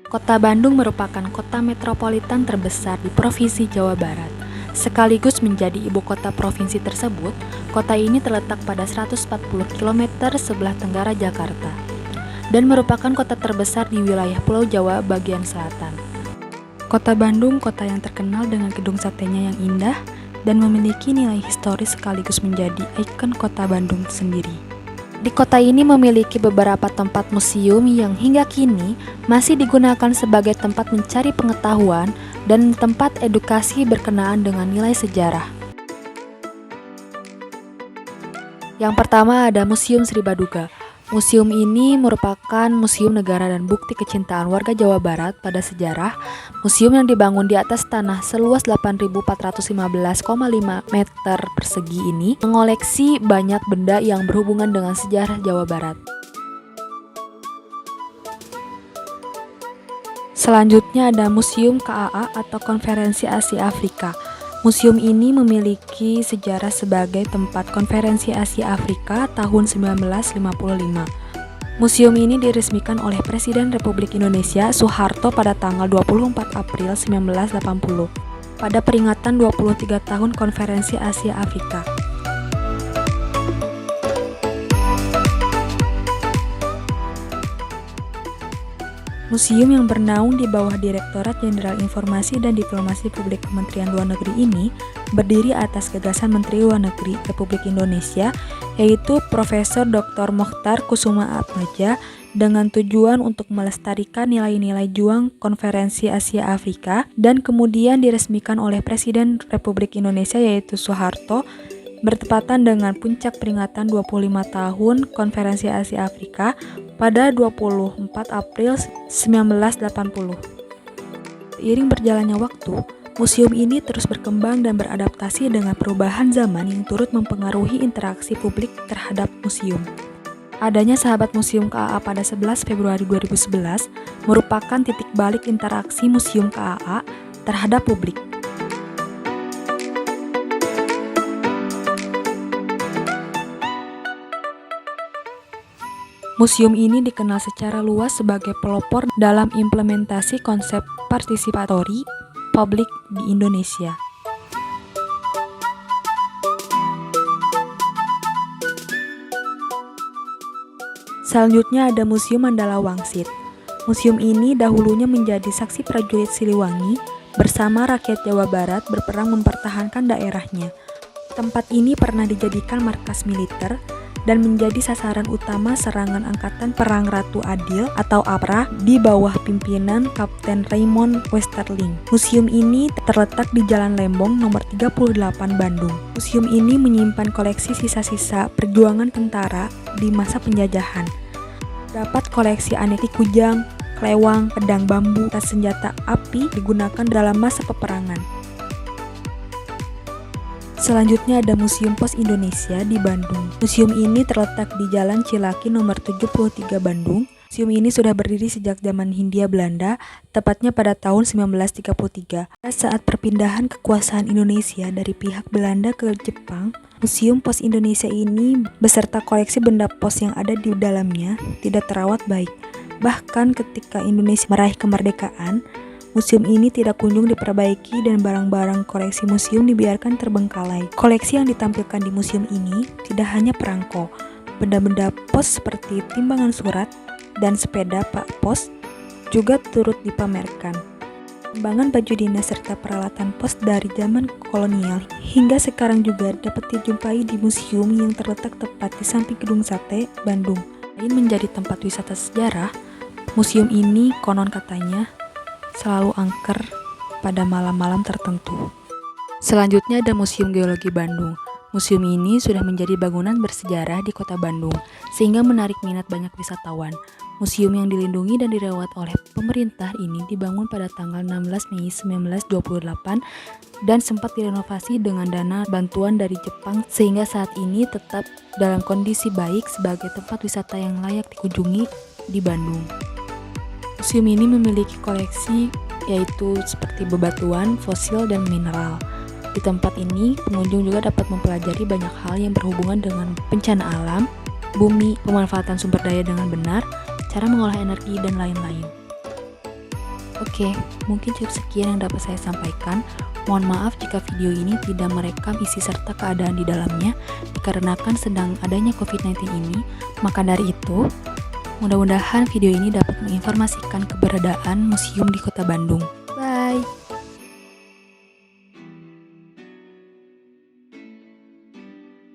Kota Bandung merupakan kota metropolitan terbesar di Provinsi Jawa Barat. Sekaligus menjadi ibu kota provinsi tersebut, kota ini terletak pada 140 km sebelah tenggara Jakarta dan merupakan kota terbesar di wilayah Pulau Jawa bagian selatan. Kota Bandung, kota yang terkenal dengan gedung satenya yang indah dan memiliki nilai historis sekaligus menjadi ikon kota Bandung sendiri. Di kota ini memiliki beberapa tempat museum yang hingga kini masih digunakan sebagai tempat mencari pengetahuan dan tempat edukasi berkenaan dengan nilai sejarah. Yang pertama ada Museum Sri Baduga. Museum ini merupakan museum negara dan bukti kecintaan warga Jawa Barat pada sejarah. Museum yang dibangun di atas tanah seluas 8.415,5 meter persegi ini mengoleksi banyak benda yang berhubungan dengan sejarah Jawa Barat. Selanjutnya ada Museum KAA atau Konferensi Asia Afrika. Museum ini memiliki sejarah sebagai tempat Konferensi Asia Afrika tahun 1955. Museum ini diresmikan oleh Presiden Republik Indonesia Soeharto pada tanggal 24 April 1980 pada peringatan 23 tahun Konferensi Asia Afrika. Museum yang bernaung di bawah Direktorat Jenderal Informasi dan Diplomasi Publik Kementerian Luar Negeri ini berdiri atas gagasan Menteri Luar Negeri Republik Indonesia, yaitu Profesor Dr. Mochtar Kusuma-Atmaja, dengan tujuan untuk melestarikan nilai-nilai juang Konferensi Asia Afrika dan kemudian diresmikan oleh Presiden Republik Indonesia yaitu Soeharto bertepatan dengan puncak peringatan 25 tahun Konferensi Asia Afrika pada 24 April 1980. Seiring berjalannya waktu, museum ini terus berkembang dan beradaptasi dengan perubahan zaman yang turut mempengaruhi interaksi publik terhadap museum. Adanya Sahabat Museum KAA pada 11 Februari 2011 merupakan titik balik interaksi Museum KAA terhadap publik. Museum ini dikenal secara luas sebagai pelopor dalam implementasi konsep partisipatory publik di Indonesia. Selanjutnya ada Museum Mandala Wangsit. Museum ini dahulunya menjadi saksi prajurit Siliwangi bersama rakyat Jawa Barat berperang mempertahankan daerahnya. Tempat ini pernah dijadikan markas militer dan menjadi sasaran utama serangan Angkatan Perang Ratu Adil atau APRA di bawah pimpinan Kapten Raymond Westerling. Museum ini terletak di Jalan Lembong nomor 38 Bandung. Museum ini menyimpan koleksi sisa-sisa perjuangan tentara di masa penjajahan. Dapat koleksi aneka kujang, kelewang, pedang bambu, dan senjata api digunakan dalam masa peperangan. Selanjutnya ada Museum Pos Indonesia di Bandung. Museum ini terletak di Jalan Cilaki nomor 73 Bandung. Museum ini sudah berdiri sejak zaman Hindia Belanda, tepatnya pada tahun 1933. Saat perpindahan kekuasaan Indonesia dari pihak Belanda ke Jepang, Museum Pos Indonesia ini beserta koleksi benda pos yang ada di dalamnya tidak terawat baik. Bahkan ketika Indonesia meraih kemerdekaan, museum ini tidak kunjung diperbaiki dan barang-barang koleksi museum dibiarkan terbengkalai. Koleksi yang ditampilkan di museum ini tidak hanya perangko, benda-benda pos seperti timbangan surat dan sepeda Pak Pos juga turut dipamerkan. Timbangan baju dinas serta peralatan pos dari zaman kolonial hingga sekarang juga dapat dijumpai di museum yang terletak tepat di samping Gedung Sate, Bandung. Selain menjadi tempat wisata sejarah, museum ini konon katanya selalu angker pada malam-malam tertentu. Selanjutnya ada Museum Geologi Bandung. Museum ini sudah menjadi bangunan bersejarah di kota Bandung, sehingga menarik minat banyak wisatawan. Museum yang dilindungi dan dirawat oleh pemerintah ini dibangun pada tanggal 16 Mei 1928 dan sempat direnovasi dengan dana bantuan dari Jepang sehingga saat ini tetap dalam kondisi baik sebagai tempat wisata yang layak dikunjungi di Bandung. Museum ini memiliki koleksi yaitu seperti bebatuan, fosil, dan mineral. Di tempat ini, pengunjung juga dapat mempelajari banyak hal yang berhubungan dengan bencana alam, bumi, pemanfaatan sumber daya dengan benar, cara mengolah energi, dan lain-lain. Oke, mungkin cukup sekian yang dapat saya sampaikan. Mohon maaf jika video ini tidak merekam isi serta keadaan di dalamnya dikarenakan sedang adanya COVID-19 ini. Maka dari itu, mudah-mudahan video ini dapat menginformasikan keberadaan museum di Kota Bandung. Bye!